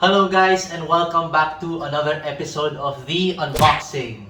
Hello guys and welcome back to another episode of the unboxing.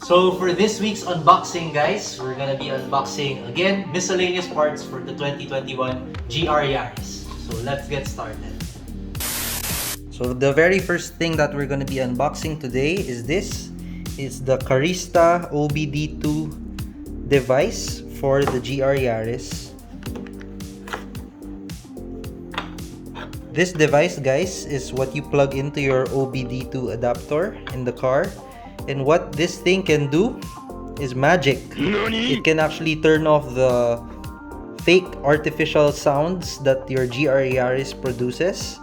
So for this week's unboxing guys, we're gonna be unboxing again miscellaneous parts for the 2021 GR Yaris. So let's get started. So the very first thing that we're gonna be unboxing today is this. It's the Carista OBD2 device for the GR Yaris. This device, guys, is what you plug into your OBD2 adapter in the car. And what this thing can do is magic. It can actually turn off the fake artificial sounds that your GR Yaris produces.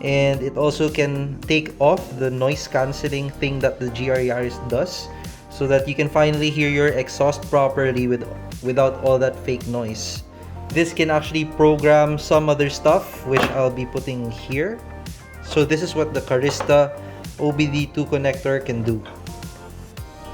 And it also can take off the noise cancelling thing that the GR Yaris does, so that you can finally hear your exhaust properly without all that fake noise. This can actually program some other stuff, which I'll be putting here. So this is what the Carista OBD2 connector can do.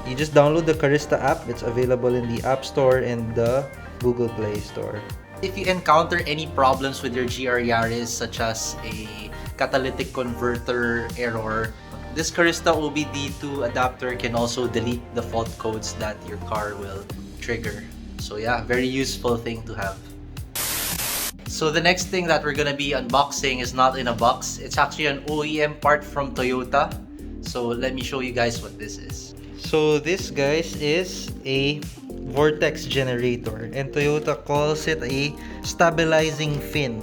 You just download the Carista app. It's available in the App Store and the Google Play Store. If you encounter any problems with your GR Yaris, such as a catalytic converter error, this Carista OBD2 adapter can also delete the fault codes that your car will trigger. So yeah, very useful thing to have. So the next thing that we're gonna be unboxing is not in a box. It's actually an OEM part from Toyota. So let me show you guys what this is. So this, guys, is a vortex generator, and Toyota calls it a stabilizing fin.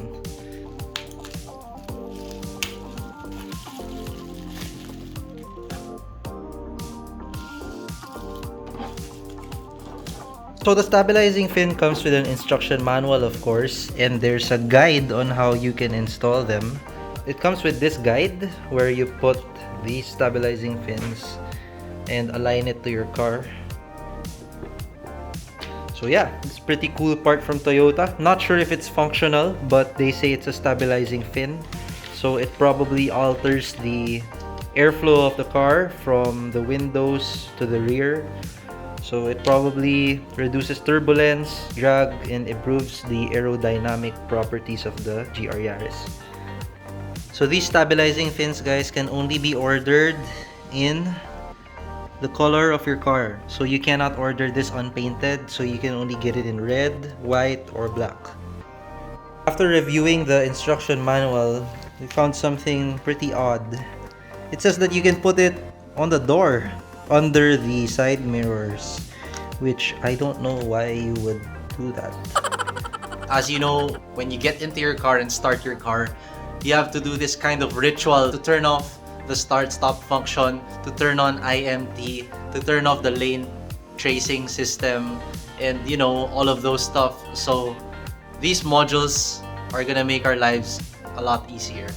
So the stabilizing fin comes with an instruction manual, of course, and there's a guide on how you can install them. It comes with this guide where you put these stabilizing fins and align it to your car. So yeah, it's a pretty cool part from Toyota. Not sure if it's functional, but they say it's a stabilizing fin. So it probably alters the airflow of the car from the windows to the rear. So it probably reduces turbulence, drag, and improves the aerodynamic properties of the GR Yaris. So these stabilizing fins, guys, can only be ordered in the color of your car. So you cannot order this unpainted, so you can only get it in red, white, or black. After reviewing the instruction manual, we found something pretty odd. It says that you can put it on the door under the side mirrors, which I don't know why you would do that. As you know, when you get into your car and start your car, you have to do this kind of ritual to turn off the start-stop function, to turn on IMT, to turn off the lane tracing system, and you know, all of those stuff. So these modules are gonna make our lives a lot easier.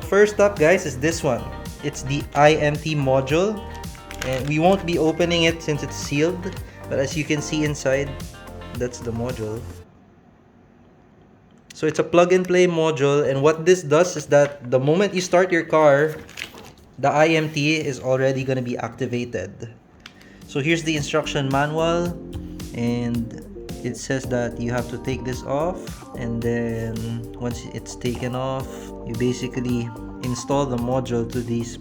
First up, guys, is this one. It's the IMT module. And we won't be opening it since it's sealed, but as you can see inside, that's the module. So it's a plug-and-play module, and what this does is that the moment you start your car, the IMT is already going to be activated. So here's the instruction manual, and it says that you have to take this off, and then once it's taken off, you basically install the module to these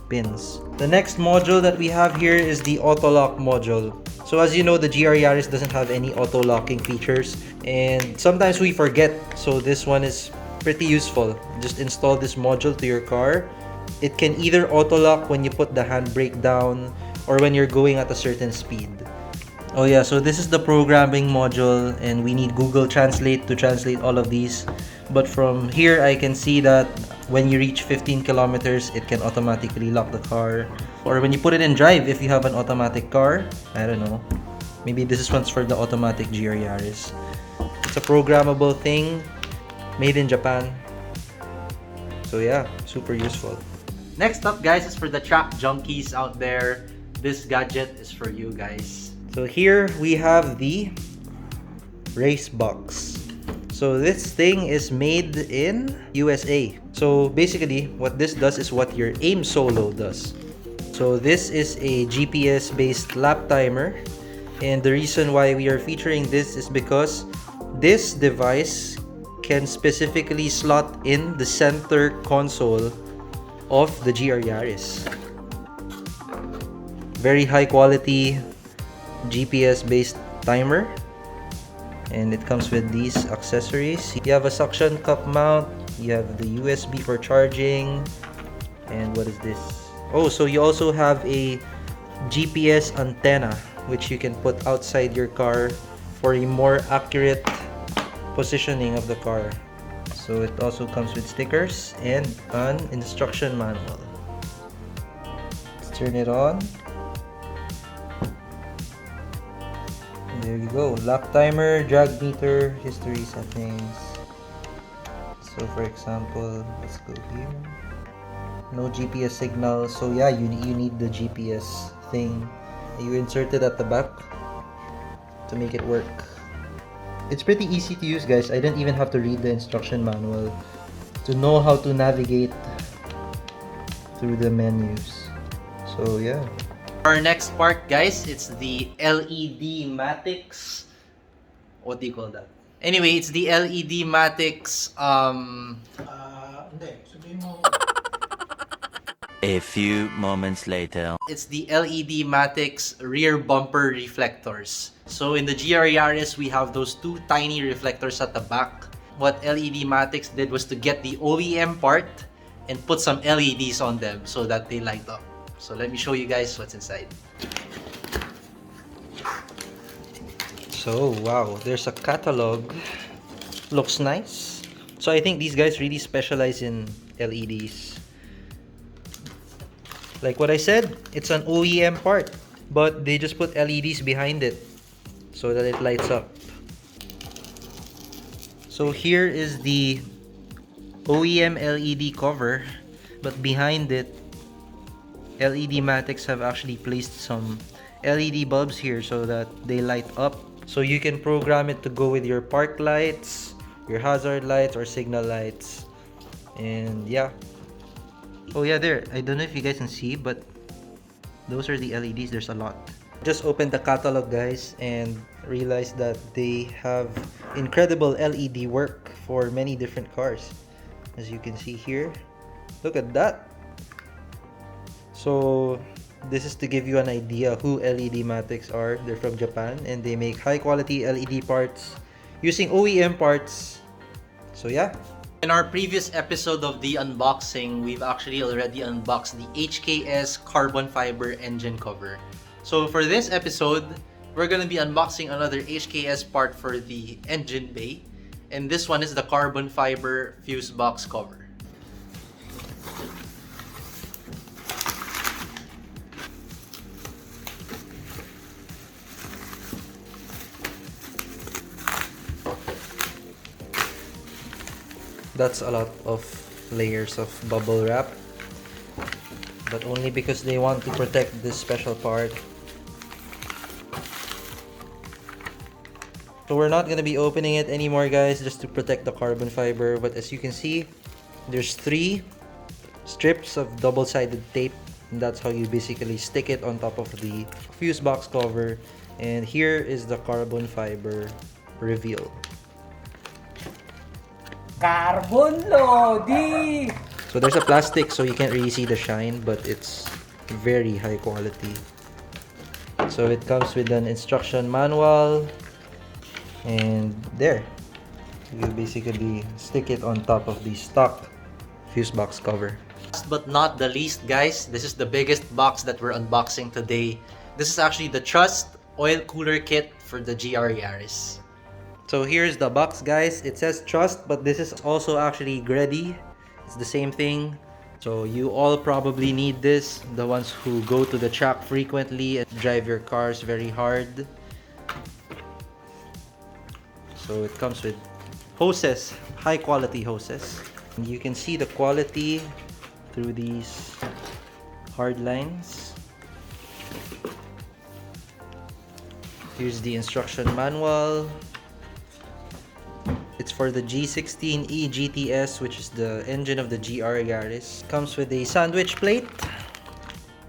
pins. The next module that we have here is the auto lock module. So as you know, the GR Yaris doesn't have any auto locking features, and sometimes we forget, so this one is pretty useful. Just install this module to your car. It can either auto lock when you put the handbrake down or when you're going at a certain speed. Oh yeah, so this is the programming module, and we need Google Translate to translate all of these. But from here, I can see that when you reach 15 kilometers, it can automatically lock the car. Or when you put it in drive, if you have an automatic car, I don't know. Maybe this is one's for the automatic GR Yaris. It's a programmable thing, made in Japan. So yeah, super useful. Next up, guys, is for the track junkies out there. This gadget is for you guys. So here we have the Racebox. So this thing is made in USA. So basically, what this does is what your aim solo does. So this is a GPS based lap timer, and the reason why we are featuring this is because this device can specifically slot in the center console of the GR Yaris. Very high quality GPS based timer, and it comes with these accessories. You have a suction cup mount, you have the USB for charging, and what is this? Oh, so you also have a GPS antenna which you can put outside your car for a more accurate positioning of the car. So it also comes with stickers and an instruction manual. Let's turn it on. There you go. Lap timer, drag meter, history settings. So for example, let's go here. No GPS signal. So yeah, you need the GPS thing. You insert it at the back to make it work. It's pretty easy to use, guys. I didn't even have to read the instruction manual to know how to navigate through the menus. So yeah. Our next part, guys, it's the LEDMatics. What do you call that? Anyway, it's the LEDMatics. A few moments later. It's the LEDMatics rear bumper reflectors. So in the GR Yaris, we have those two tiny reflectors at the back. What LEDMatics did was to get the OEM part and put some LEDs on them so that they light up. So let me show you guys what's inside. So wow, there's a catalog. Looks nice. So I think these guys really specialize in LEDs. Like what I said, it's an OEM part, but they just put LEDs behind it so that it lights up. So here is the OEM LED cover, but behind it, LEDMatics have actually placed some LED bulbs here so that they light up. So you can program it to go with your park lights, your hazard lights, or signal lights. And yeah. Oh yeah, there. I don't know if you guys can see, but those are the LEDs. There's a lot. Just opened the catalog, guys, and realized that they have incredible LED work for many different cars. As you can see here. Look at that. So this is to give you an idea who LEDMatics are. They're from Japan and they make high quality LED parts using OEM parts. So yeah. In our previous episode of the unboxing, we've actually already unboxed the HKS carbon fiber engine cover. So for this episode, we're going to be unboxing another HKS part for the engine bay. And this one is the carbon fiber fuse box cover. That's a lot of layers of bubble wrap, but only because they want to protect this special part. So we're not going to be opening it anymore, guys, just to protect the carbon fiber. But as you can see, there's 3 strips of double-sided tape, and that's how you basically stick it on top of the fuse box cover. And here is the carbon fiber reveal. Carbon Lodi! So there's a plastic, so you can't really see the shine, but it's very high quality. So it comes with an instruction manual, and there, you basically stick it on top of the stock fuse box cover. Last but not the least, guys, this is the biggest box that we're unboxing today. This is actually the Trust oil cooler kit for the GR Yaris. So here's the box, guys. It says Trust, but this is also actually Greddy. It's the same thing. So you all probably need this. The ones who go to the track frequently and drive your cars very hard. So it comes with hoses, high quality hoses. And you can see the quality through these hard lines. Here's the instruction manual. It's for the G16E GTS, which is the engine of the GR Yaris. Comes with a sandwich plate.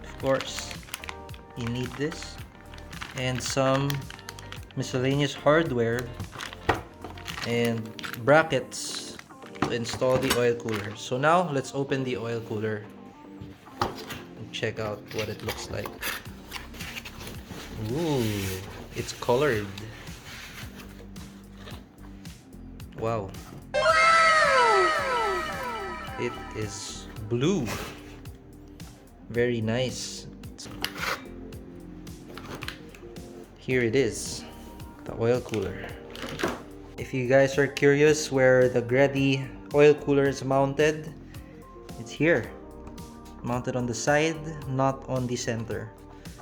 Of course, you need this. And some miscellaneous hardware. And brackets to install the oil cooler. So now let's open the oil cooler and check out what it looks like. Ooh, it's colored. Wow. It is blue. Very nice. Here it is, the oil cooler. If you guys are curious where the Greddy oil cooler is mounted, it's here. Mounted on the side, not on the center.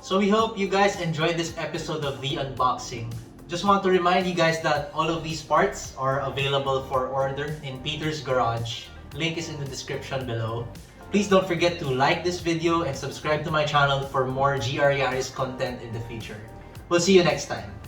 So we hope you guys enjoyed this episode of the unboxing. Just want to remind you guys that all of these parts are available for order in Peter's Garage. Link is in the description below. Please don't forget to like this video and subscribe to my channel for more GR Yaris content in the future. We'll see you next time.